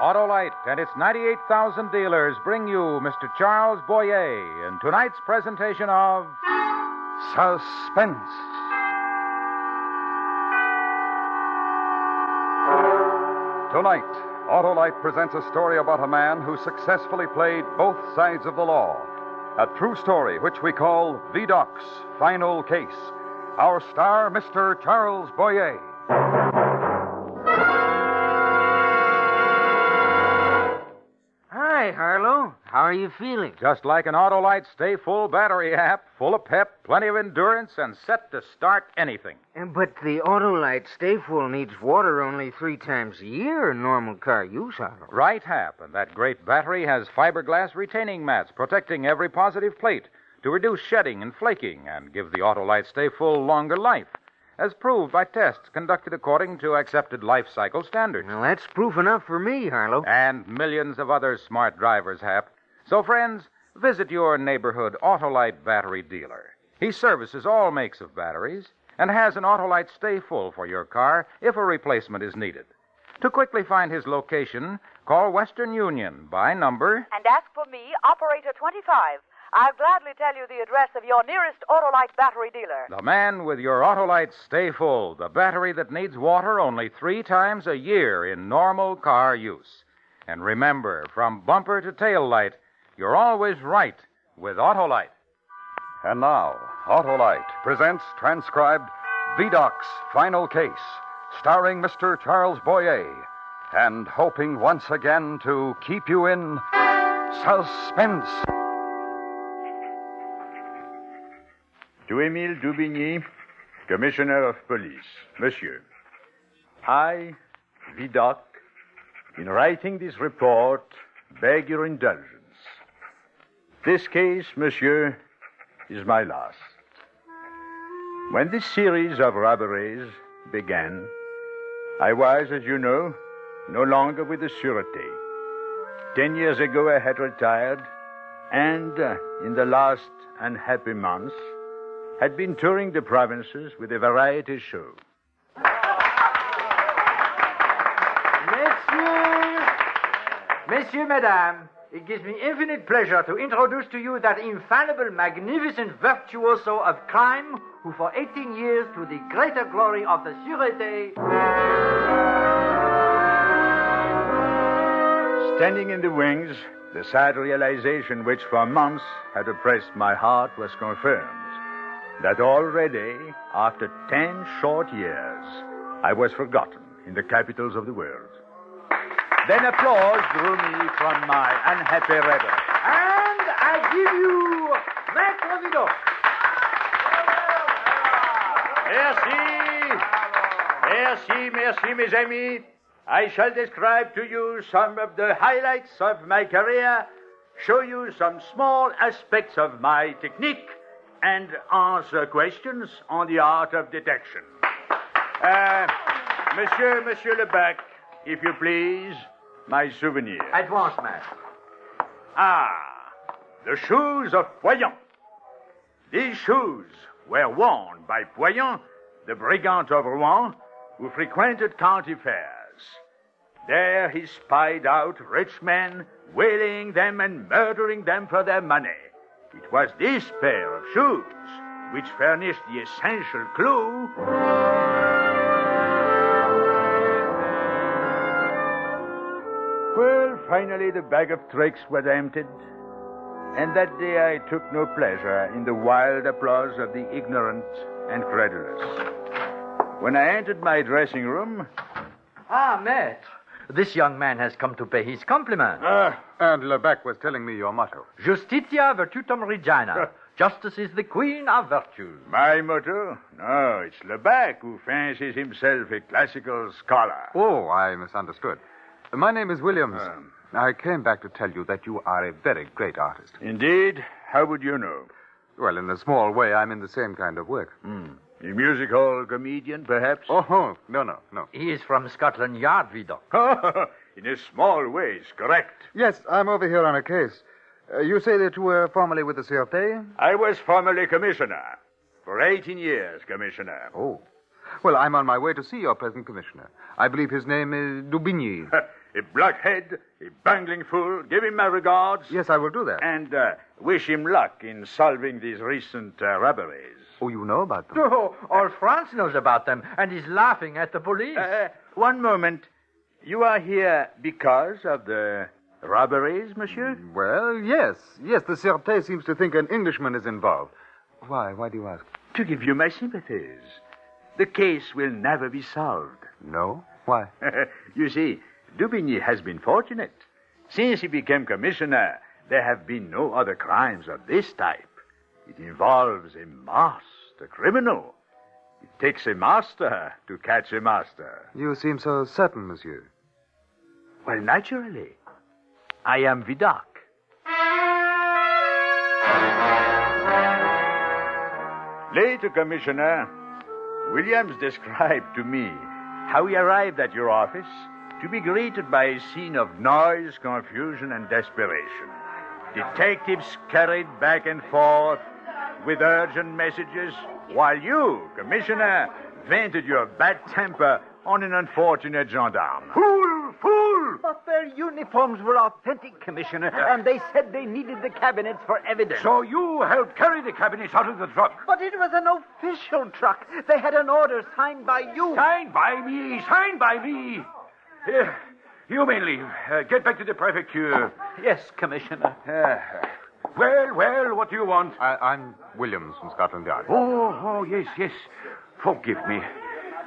Autolite and its 98,000 dealers bring you Mr. Charles Boyer in tonight's presentation of Suspense. Tonight, Autolite presents a story about a man who successfully played both sides of the law. A true story which we call Verdocq's Final Case. Our star, Mr. Charles Boyer. Hi, Harlow. How are you feeling? just like an Autolite Stay Full battery app, full of pep, plenty of endurance, and set to start anything. But the Autolite Stay Full needs water only 3 times a year in normal car use, Harlow. Right, Hap, and that great battery has fiberglass retaining mats protecting every positive plate to reduce shedding and flaking and give the Autolite Stay Full longer life, as proved by tests conducted according to accepted life cycle standards. Well, that's proof enough for me, Harlow. And millions of other smart drivers, Hap. So, friends, visit your neighborhood Autolite battery dealer. He services all makes of batteries and has an Autolite Stay Full for your car if a replacement is needed. To quickly find his location, call Western Union by number... And ask for me, Operator 25. I'll gladly tell you the address of your nearest Autolite battery dealer. The man with your Autolite Stay Full, the battery that needs water only 3 times a year in normal car use. And remember, from bumper to tail light, you're always right with Autolite. And now, Autolite presents transcribed Verdocq's Final Case, starring Mr. Charles Boyer, and hoping once again to keep you in suspense. To Émile Daubigny, Commissioner of Police. Monsieur, I, Verdocq, in writing this report, beg your indulgence. This case, monsieur, is my last. When this series of robberies began, I was, as you know, no longer with the Sûreté. 10 years ago, I had retired, and in the last unhappy months, had been touring the provinces with a variety show. Messieurs, Mesdames, it gives me infinite pleasure to introduce to you that infallible, magnificent virtuoso of crime who for 18 years, to the greater glory of the Sûreté... Standing in the wings, the sad realization which for months had oppressed my heart was confirmed. That already, after 10 short years, I was forgotten in the capitals of the world. Then applause drew me from my unhappy rebel. And I give you Maître Verdocq. Merci, mes amis. I shall describe to you some of the highlights of my career, show you some small aspects of my technique, and answer questions on the art of detection. Monsieur Lebec, if you please, my souvenir. At once, master. The shoes of Poyon. These shoes were worn by Poyon, the brigand of Rouen, who frequented county fairs. There he spied out rich men, waylaying them and murdering them for their money. It was this pair of shoes which furnished the essential clue. Well, finally the bag of tricks was emptied, and that day I took no pleasure in the wild applause of the ignorant and credulous. When I entered my dressing room... Maître, this young man has come to pay his compliment. And Lebec was telling me your motto. Justitia virtutum regina. Justice is the queen of virtues. My motto? No, it's Lebec who fancies himself a classical scholar. Oh, I misunderstood. My name is Williams. I came back to tell you that you are a very great artist. Indeed? How would you know? Well, in a small way, I'm in the same kind of work. A music hall comedian, perhaps? Oh, no. He is from Scotland Yard, Verdocq. In a small way, it's correct. Yes, I'm over here on a case. You say that you were formerly with the Sûreté? I was formerly commissioner. For 18 years, Commissioner. Oh. Well, I'm on my way to see your present commissioner. I believe his name is Dubigny. A blockhead, a bungling fool. Give him my regards. Yes, I will do that. And wish him luck in solving these recent robberies. Oh, you know about them? Oh, all France knows about them and is laughing at the police. One moment. You are here because of the robberies, monsieur? Well, yes. Yes, the Sûreté seems to think an Englishman is involved. Why? Why do you ask? To give you my sympathies. The case will never be solved. No? Why? You see, Dubigny has been fortunate. Since he became commissioner, there have been no other crimes of this type. It involves a master criminal. It takes a master to catch a master. You seem so certain, monsieur. Well, naturally. I am Verdocq. Later, Commissioner, Williams described to me how he arrived at your office to be greeted by a scene of noise, confusion, and desperation. Detectives scurried back and forth with urgent messages, while you, Commissioner, vented your bad temper on an unfortunate gendarme. Fool! Fool! But their uniforms were authentic, Commissioner, and they said they needed the cabinets for evidence. So you helped carry the cabinets out of the truck? But it was an official truck. They had an order signed by you. Signed by me! Signed by me! You may leave. Get back to the prefecture. Yes, Commissioner. Well, what do you want? I'm Williams from Scotland Yard. Oh, yes. Forgive me.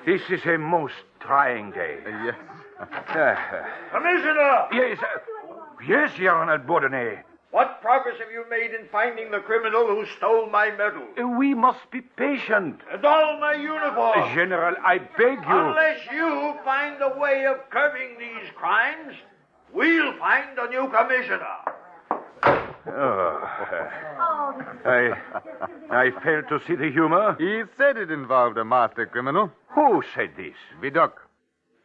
This is a most trying day. Yes. Commissioner! Yes, General Bourdonnais. What progress have you made in finding the criminal who stole my medal? We must be patient. And all my uniforms. General, I beg you. Unless you find a way of curbing these crimes, we'll find a new commissioner. I fail to see the humor. He said it involved a master criminal. Who said this? Verdocq.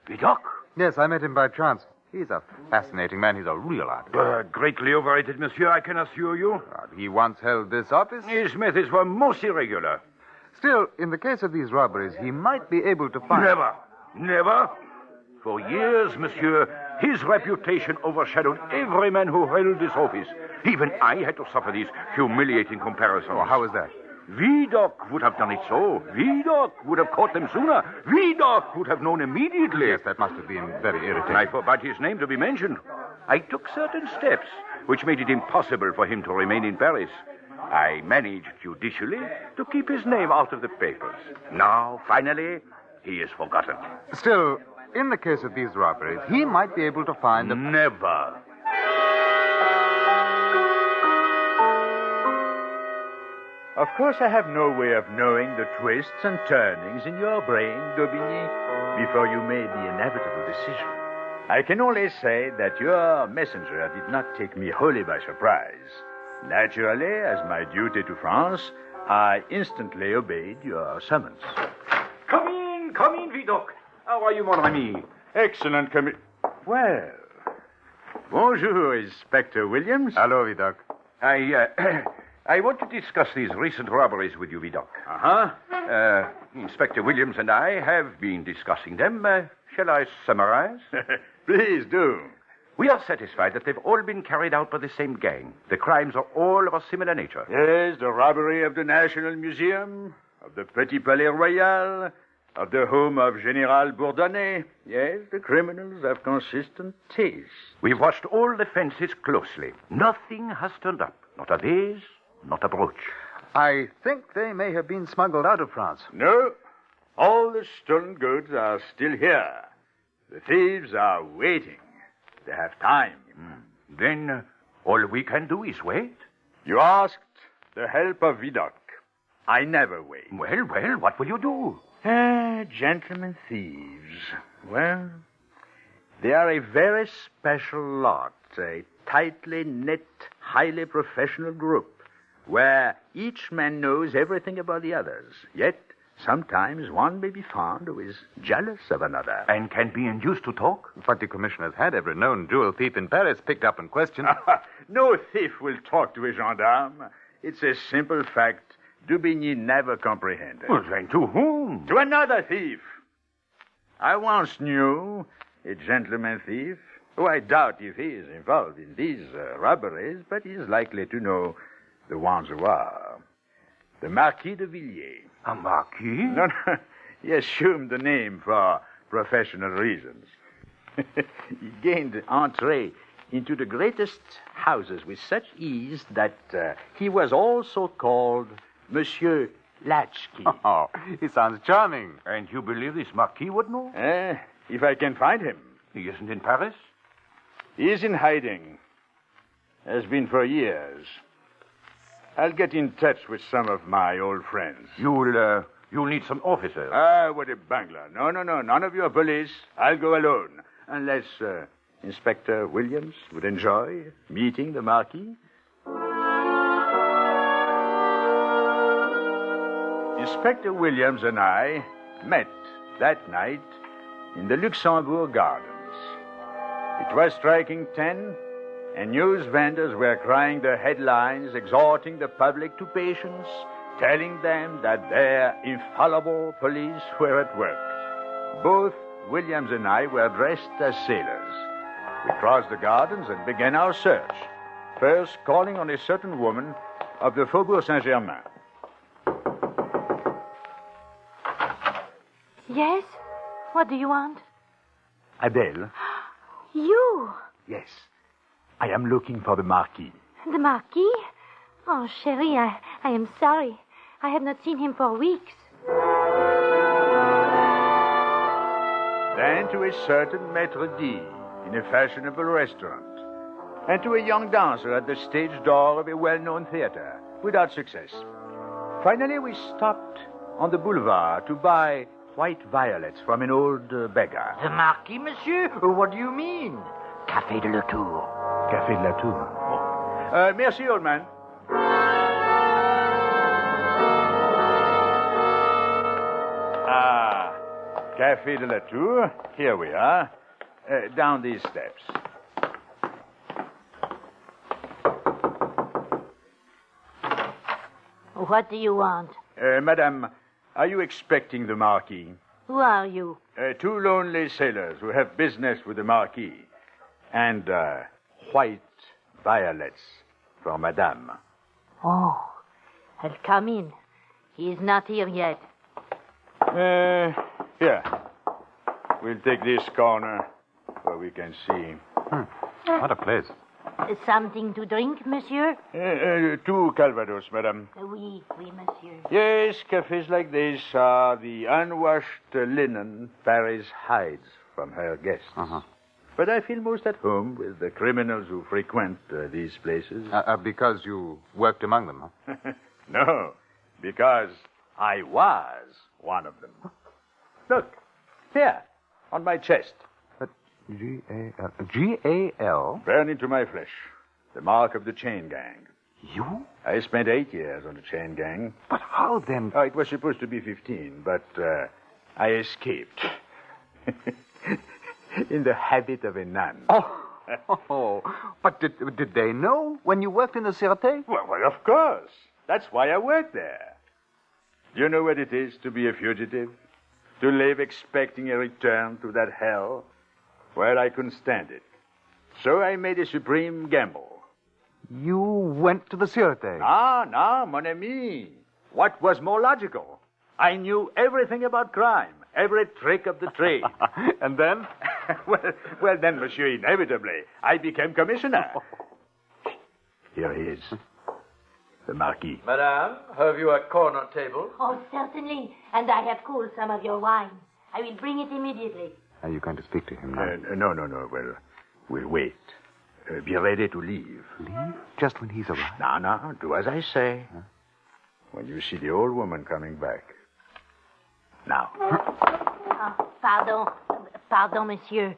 Verdocq? Yes, I met him by chance. He's a fascinating man. He's a real artist. Greatly overrated, monsieur, I can assure you. He once held this office. His methods were most irregular. Still, in the case of these robberies, he might be able to find... Never. For years, monsieur, his reputation overshadowed every man who held this office. Even I had to suffer these humiliating comparisons. Oh, how is that? Verdocq would have done it so. Verdocq would have caught them sooner. Verdocq would have known immediately. Yes, that must have been very irritating. I forbade his name to be mentioned. I took certain steps which made it impossible for him to remain in Paris. I managed judicially to keep his name out of the papers. Now, finally, he is forgotten. Still, in the case of these robberies, he might be able to find... Never. Of course, I have no way of knowing the twists and turnings in your brain, Dubigny, before you made the inevitable decision. I can only say that your messenger did not take me wholly by surprise. Naturally, as my duty to France, I instantly obeyed your summons. Come in, Verdocq. How are you, mon ami? Excellent, Well, bonjour, Inspector Williams. Hello, Verdocq. I want to discuss these recent robberies with you, Verdocq. Uh-huh. Inspector Williams and I have been discussing them. Shall I summarize? Please do. We are satisfied that they've all been carried out by the same gang. The crimes are all of a similar nature. Yes, the robbery of the National Museum, of the Petit Palais Royal, of the home of General Bourdonnais. Yes, the criminals have consistent taste. We've watched all the fences closely. Nothing has turned up. Not a vase, not a brooch. I think they may have been smuggled out of France. No. All the stolen goods are still here. The thieves are waiting. They have time. Then all we can do is wait. You asked the help of Verdocq. I never wait. Well, what will you do? Gentlemen thieves. Well, they are a very special lot. A tightly knit, highly professional group where each man knows everything about the others. Yet, sometimes one may be found who is jealous of another. And can be induced to talk? But the commissioner's had every known jewel thief in Paris picked up and questioned. No thief will talk to a gendarme. It's a simple fact Dubigny never comprehended. Well, then to whom? To another thief. I once knew a gentleman thief who I doubt if he is involved in these robberies, but he is likely to know the ones who are. The Marquis de Villiers. A marquis? No, he assumed the name for professional reasons. He gained entree into the greatest houses with such ease that he was also called Monsieur Latchkey. Oh, he sounds charming. And you believe this marquis would know? If I can find him. He isn't in Paris? He is in hiding. Has been for years. I'll get in touch with some of my old friends. You'll need some officers. What a bungler. No. None of your police. I'll go alone. Unless Inspector Williams would enjoy meeting the Marquis. Inspector Williams and I met that night in the Luxembourg Gardens. It was striking 10, and news vendors were crying their headlines, exhorting the public to patience, telling them that their infallible police were at work. Both Williams and I were dressed as sailors. We crossed the gardens and began our search, first calling on a certain woman of the Faubourg Saint-Germain. Yes? What do you want? Adele? You? Yes. I am looking for the Marquis. The Marquis? Oh, Chérie, I am sorry. I have not seen him for weeks. Then to a certain maître d' in a fashionable restaurant, and to a young dancer at the stage door of a well-known theater, without success. Finally, we stopped on the boulevard to buy white violets from an old beggar. The Marquis, monsieur? What do you mean? Café de la Tour. Café de la Tour. Merci, old man. Café de la Tour. Here we are. Down these steps. What do you want? Madame, are you expecting the Marquis? Who are you? 2 lonely sailors who have business with the Marquis. And white violets for Madame. Oh, I'll come in. He is not here yet. Here. We'll take this corner where we can see. What a place. Something to drink, monsieur? 2 Calvados, madame. Oui, monsieur. Yes, cafes like this are the unwashed linen Paris hides from her guests. Uh-huh. But I feel most at home with the criminals who frequent these places. Because you worked among them, huh? No, because I was one of them. Look, here, on my chest. G-A-L? G-A-L? Burned into my flesh. The mark of the chain gang. You? I spent 8 years on the chain gang. But how then? Oh, it was supposed to be 15, but I escaped. In the habit of a nun. Oh. But did they know when you worked in the Sûreté? Well, of course. That's why I worked there. Do you know what it is to be a fugitive? To live expecting a return to that hell? Well, I couldn't stand it. So I made a supreme gamble. You went to the Sûreté? No, mon ami. What was more logical? I knew everything about crime, every trick of the trade. And then? well, then, monsieur, inevitably, I became commissioner. Here he is, the Marquis. Madame, have you a corner table? Oh, certainly. And I have cooled some of your wine. I will bring it immediately. Are you going to speak to him now? No. Well, we'll wait. Be ready to leave. Leave? Just when he's arrived? No. Do as I say. Huh? When you see the old woman coming back. Now. Pardon, monsieur.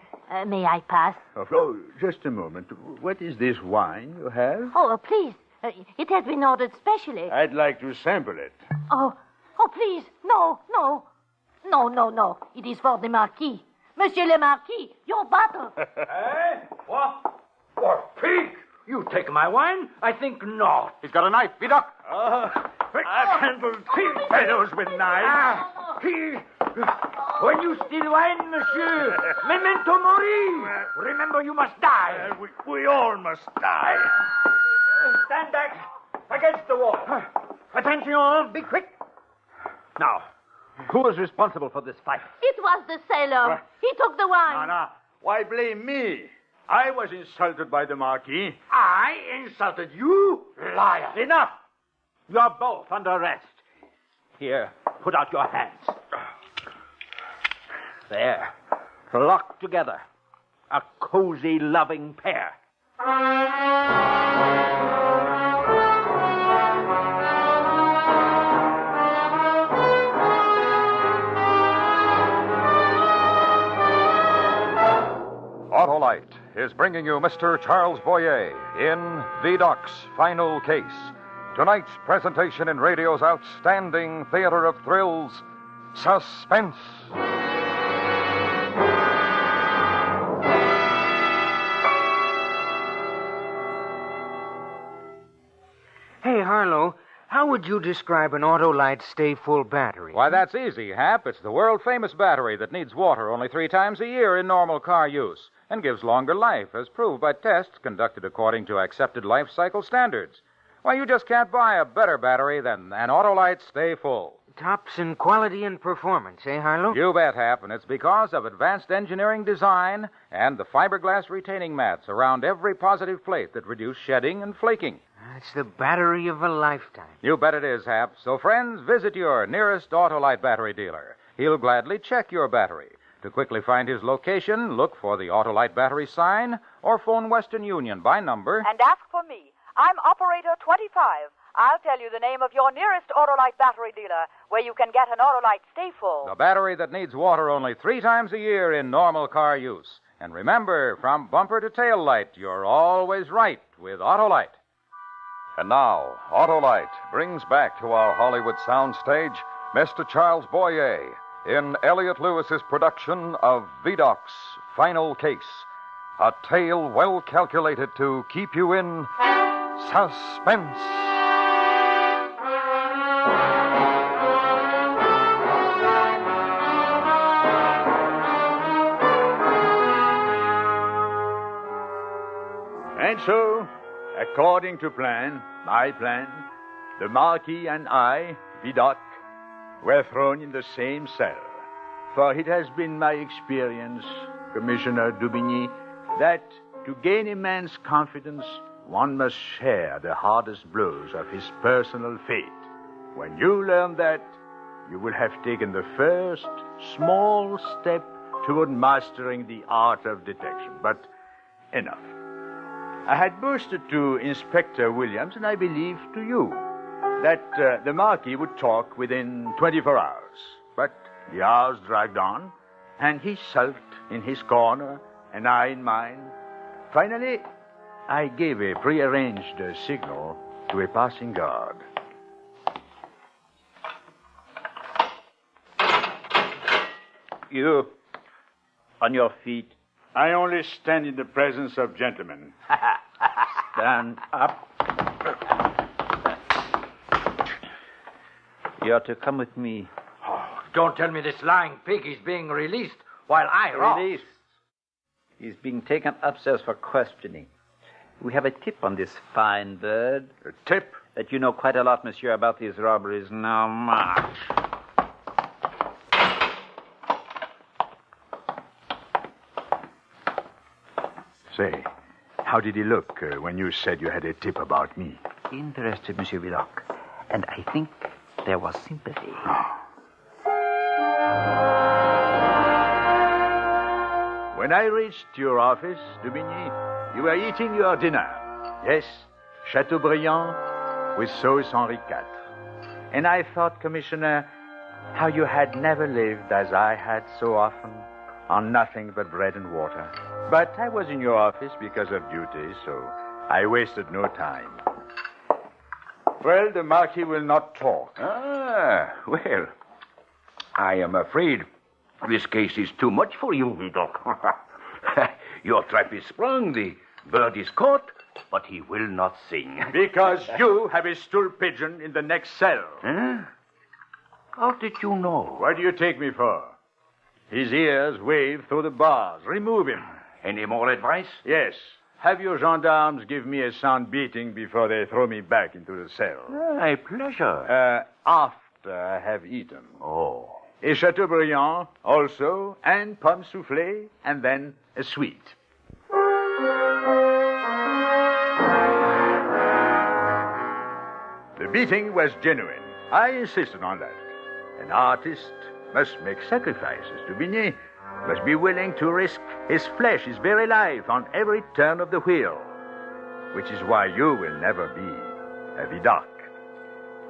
May I pass? Oh, just a moment. What is this wine you have? Oh, please. It has been ordered specially. I'd like to sample it. Oh, please. No. It is for the Marquis. Monsieur le Marquis, your bottle. Eh? What? What, pig? You take my wine? I think not. He's got a knife. Vidocq. I handle two fellows with knives. When you steal wine, monsieur, memento mori. Remember, you must die. We all must die. Stand back against the wall. Attention, be quick. Now, who is responsible for this fight? It was the sailor. He took the wine. No. Why blame me? I was insulted by the Marquis. I insulted you? Liar. Enough. You're both under arrest. Here, put out your hands. There. Locked together. A cozy, loving pair. Autolite is bringing you Mr. Charles Boyer in Verdocq's Final Case. Tonight's presentation in radio's outstanding theater of thrills, Suspense. Hey, Harlow, how would you describe an Autolite stay-full battery? Why, that's easy, Hap. It's the world-famous battery that needs water only 3 times a year in normal car use and gives longer life, as proved by tests conducted according to accepted life cycle standards. Why, you just can't buy a better battery than an Autolite Stay Full. Tops in quality and performance, eh, Harlow? You bet, Hap, and it's because of advanced engineering design and the fiberglass retaining mats around every positive plate that reduce shedding and flaking. It's the battery of a lifetime. You bet it is, Hap. So, friends, visit your nearest Autolite battery dealer. He'll gladly check your battery. To quickly find his location, look for the Autolite battery sign or phone Western Union by number. And ask for me. I'm operator 25. I'll tell you the name of your nearest Autolite battery dealer where you can get an Autolite Stay Full. The battery that needs water only 3 times a year in normal car use. And remember, from bumper to tail light, you're always right with Autolite. And now, Autolite brings back to our Hollywood soundstage Mr. Charles Boyer in Elliott Lewis's production of Verdocq's Final Case, a tale well calculated to keep you in suspense. And so, according to my plan, the Marquis and I, Verdocq, were thrown in the same cell. For it has been my experience, Commissioner Dubigny, that to gain a man's confidence, one must share the hardest blows of his personal fate. When you learn that, you will have taken the first small step toward mastering the art of detection. But enough. I had boasted to Inspector Williams, and I believe to you, that the Marquis would talk within 24 hours. But the hours dragged on, and he sulked in his corner, and I in mine. Finally, I gave a prearranged signal to a passing guard. You, on your feet. I only stand in the presence of gentlemen. Stand up. You're to come with me. Oh, don't tell me this lying pig is being released while I rob. Released? He's being taken upstairs for questioning. We have a tip on this fine bird. A tip? That you know quite a lot, monsieur, about these robberies. Now, march. Say, how did he look when you said you had a tip about me? Interested, Monsieur Verdocq. And I think there was sympathy. Oh. When I reached your office, Dubigny, you were eating your dinner. Yes, Chateaubriand with sauce Henri IV. And I thought, Commissioner, how you had never lived as I had so often on nothing but bread and water. But I was in your office because of duty, so I wasted no time. Well, the Marquis will not talk. Well, I am afraid this case is too much for you, Verdocq. Your trap is sprung, the bird is caught, but he will not sing. Because you have a stool pigeon in the next cell. Huh? How did you know? What do you take me for? His ears wave through the bars. Remove him. Any more advice? Yes. Have your gendarmes give me a sound beating before they throw me back into the cell. A pleasure. After I have eaten. Oh. A Chateaubriand also, and pomme soufflée, and then a sweet. The beating was genuine. I insisted on that. An artist must make sacrifices. Dubigny must be willing to risk his flesh, his very life, on every turn of the wheel. Which is why you will never be a Verdocq.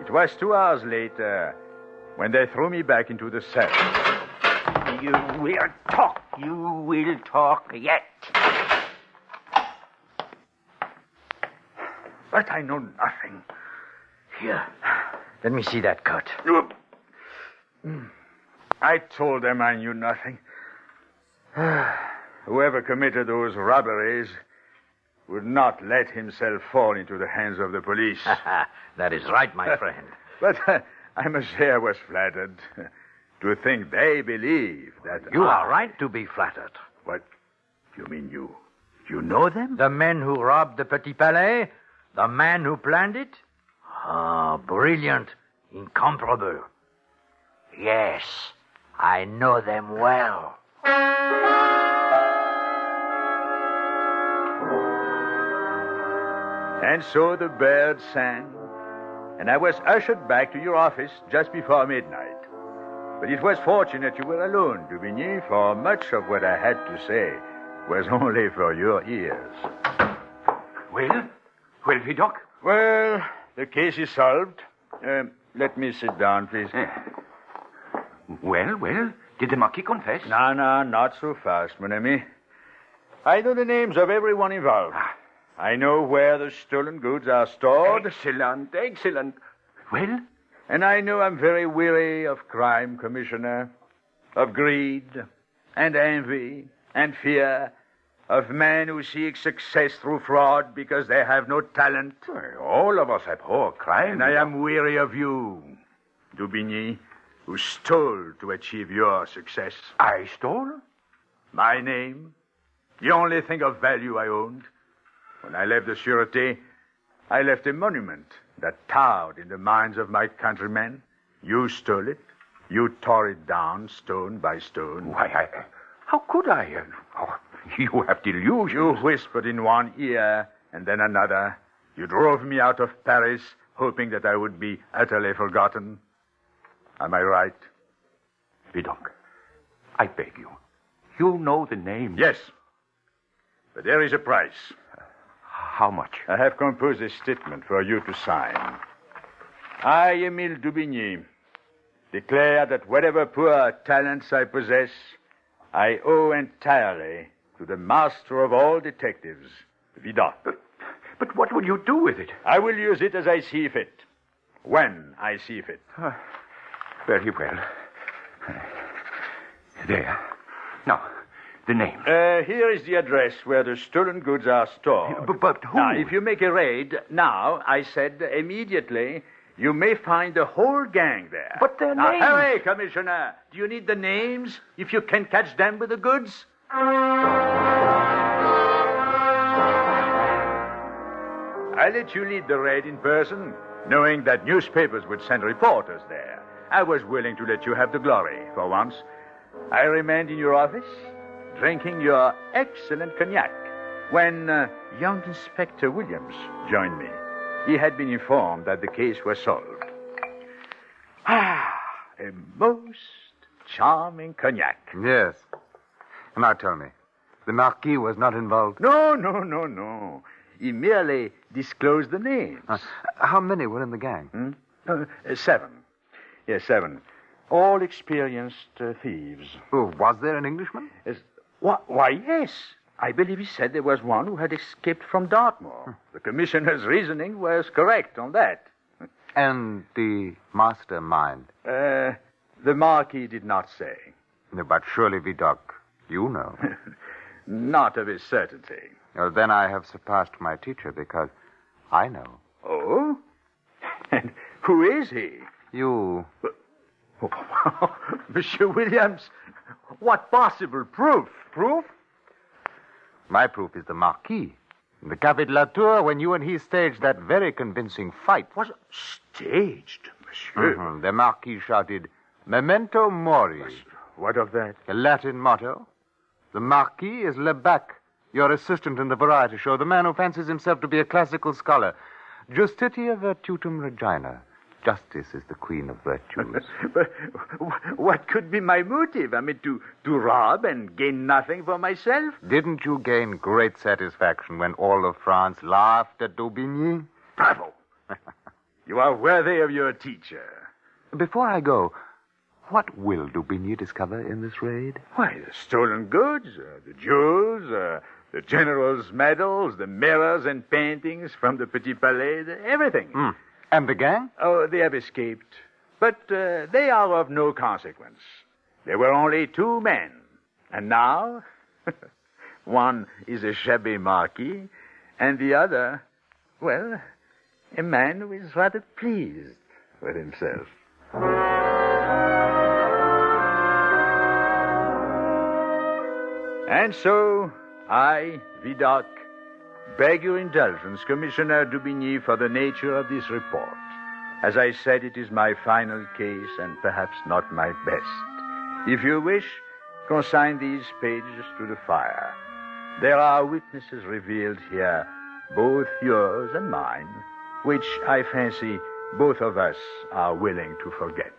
It was 2 hours later when they threw me back into the cell. You will talk. You will talk yet. But I know nothing. Here. Let me see that cut. I told them I knew nothing. Whoever committed those robberies would not let himself fall into the hands of the police. That is right, my friend. But I must say I was flattered to think they believe that You are right to be flattered. What? You mean you know them? The men who robbed the Petit Palais? The man who planned it? Ah, brilliant. Incomparable. Yes, I know them well. And so the birds sang, and I was ushered back to your office just before midnight. But it was fortunate you were alone, Dubigny, for much of what I had to say was only for your ears. Well, Verdocq? Well, the case is solved. Let me sit down, please. Well, did the Marquis confess? No, not so fast, mon ami. I know the names of everyone involved. I know where the stolen goods are stored. Excellent. Well? And I know I'm very weary of crime, Commissioner. Of greed, and envy, and fear. Of men who seek success through fraud because they have no talent. Well, all of us abhor crime. And I am weary of you, Dubigny, who stole to achieve your success. I stole? My name, the only thing of value I owned. When I left the Sûreté, I left a monument that towered in the minds of my countrymen. You stole it. You tore it down, stone by stone. Why, how could I? You have delusions. You whispered in one ear and then another. You drove me out of Paris, hoping that I would be utterly forgotten. Am I right? Verdocq, I beg you. You know the name. Yes. But there is a price. How much? I have composed a statement for you to sign. I, Émile Dubigny, declare that whatever poor talents I possess, I owe entirely to the master of all detectives, Verdocq. But what will you do with it? I will use it as I see fit. When I see fit. Very well. There. Now, the name. Here is the address where the stolen goods are stored. But who? Now, if you make a raid, now, I said immediately, you may find the whole gang there. But their now, names. Hurry, Commissioner. Do you need the names if you can catch them with the goods? I let you lead the raid in person, knowing that newspapers would send reporters there. I was willing to let you have the glory for once. I remained in your office, drinking your excellent cognac, when young Inspector Williams joined me. He had been informed that the case was solved. A most charming cognac. Yes. Now tell me, the Marquis was not involved? No. He merely disclosed the names. How many were in the gang? 7. Yes, 7. All experienced thieves. Oh, was there an Englishman? Why, yes. I believe he said there was one who had escaped from Dartmoor. The commissioner's reasoning was correct on that. And the mastermind? The Marquis did not say. No, but surely, Verdocq, you know. Not of a certainty. Well, then I have surpassed my teacher because I know. Oh? And who is he? You. Monsieur Williams, what possible proof? Proof? My proof is the Marquis. In the Café de la Tour, when you and he staged that very convincing fight. Was staged, monsieur? Mm-hmm. The Marquis shouted, "Memento mori." What of that? A Latin motto. The Marquis is Lebac, your assistant in the variety show, the man who fancies himself to be a classical scholar. Justitia virtutum regina. Justice is the queen of virtues. But what could be my motive? I mean, to rob and gain nothing for myself? Didn't you gain great satisfaction when all of France laughed at Daubigny? Bravo! You are worthy of your teacher. Before I go, what will Daubigny discover in this raid? Why, the stolen goods, the jewels, the general's medals, the mirrors and paintings from the Petit Palais, everything. And the gang? Oh, they have escaped. But they are of no consequence. There were only 2 men. And now, one is a shabby marquis, and the other, well, a man who is rather pleased with himself. And so, I, Verdocq, beg your indulgence, Commissioner Daubigny, for the nature of this report. As I said, it is my final case and perhaps not my best. If you wish, consign these pages to the fire. There are witnesses revealed here, both yours and mine, which I fancy both of us are willing to forget.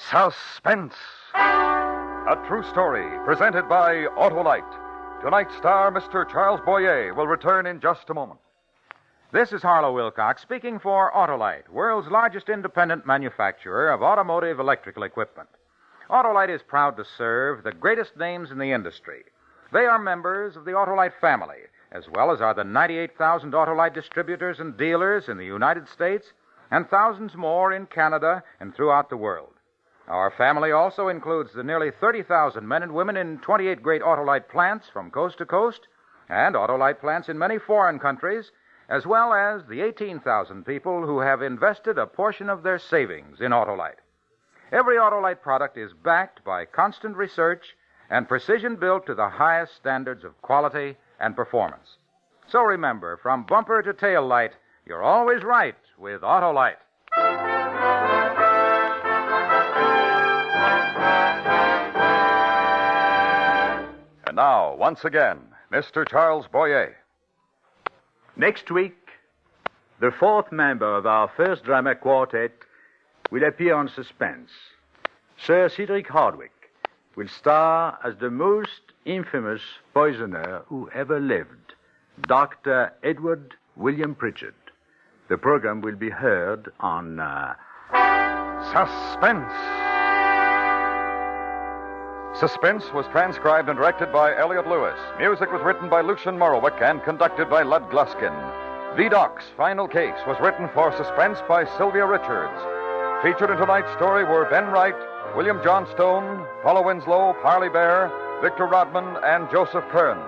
Suspense. A true story presented by Autolite. Tonight's star, Mr. Charles Boyer, will return in just a moment. This is Harlow Wilcox speaking for Autolite, world's largest independent manufacturer of automotive electrical equipment. Autolite is proud to serve the greatest names in the industry. They are members of the Autolite family, as well as are the 98,000 Autolite distributors and dealers in the United States and thousands more in Canada and throughout the world. Our family also includes the nearly 30,000 men and women in 28 great Autolite plants from coast to coast and Autolite plants in many foreign countries, as well as the 18,000 people who have invested a portion of their savings in Autolite. Every Autolite product is backed by constant research and precision built to the highest standards of quality and performance. So remember, from bumper to tail light, you're always right with Autolite. And now, once again, Mr. Charles Boyer. Next week, the 4th member of our first drama quartet will appear on Suspense. Sir Cedric Hardwicke will star as the most infamous poisoner who ever lived, Dr. Edward William Pritchard. The program will be heard on Suspense. Suspense was transcribed and directed by Elliott Lewis. Music was written by Lucian Morowick and conducted by Lud Gluskin. Verdocq's Final Case was written for Suspense by Sylvia Richards. Featured in tonight's story were Ben Wright, William Johnstone, Paula Winslow, Parley Bear, Victor Rodman, and Joseph Kern.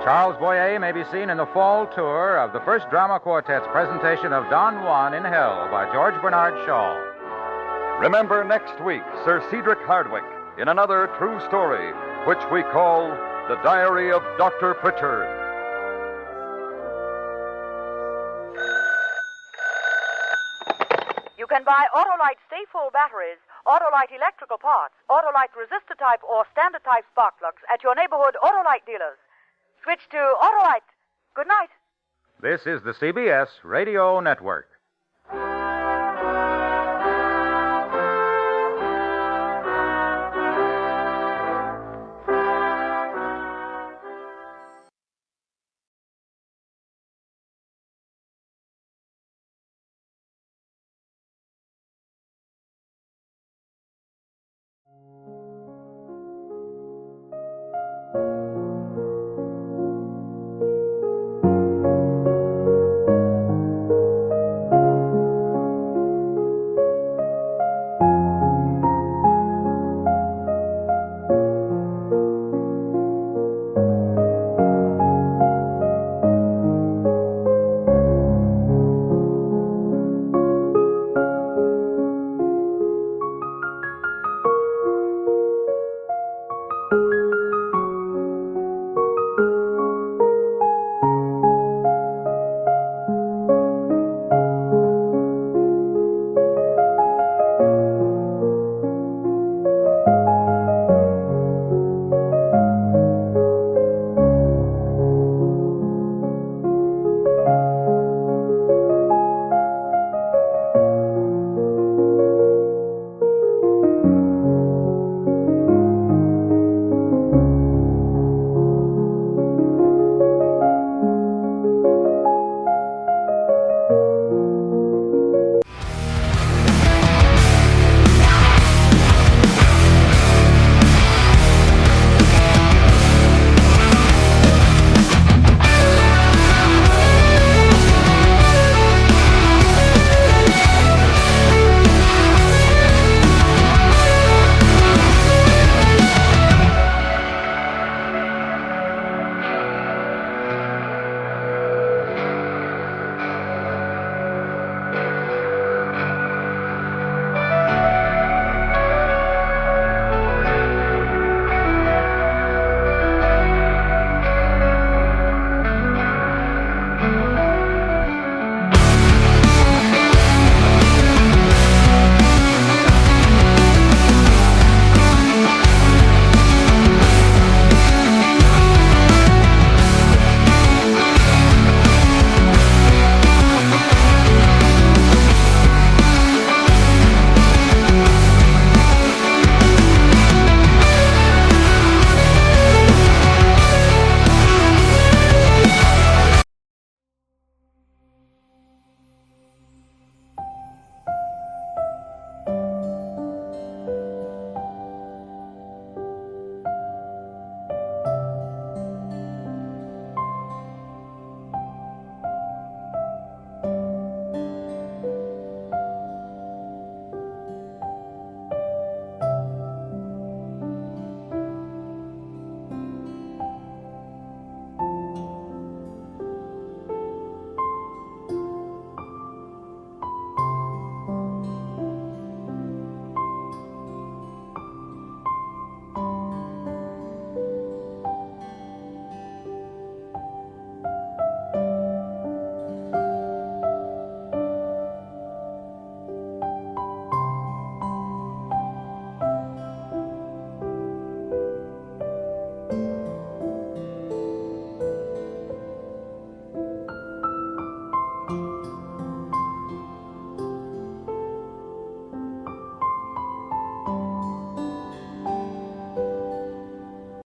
Charles Boyer may be seen in the fall tour of the first drama quartet's presentation of Don Juan in Hell by George Bernard Shaw. Remember next week, Sir Cedric Hardwicke in another true story, which we call The Diary of Dr. Pritchard. You can buy Autolite Stay-Full batteries, Autolite electrical parts, Autolite resistor-type or standard-type spark plugs at your neighborhood Autolite dealers. Switch to Autolite. Good night. This is the CBS Radio Network.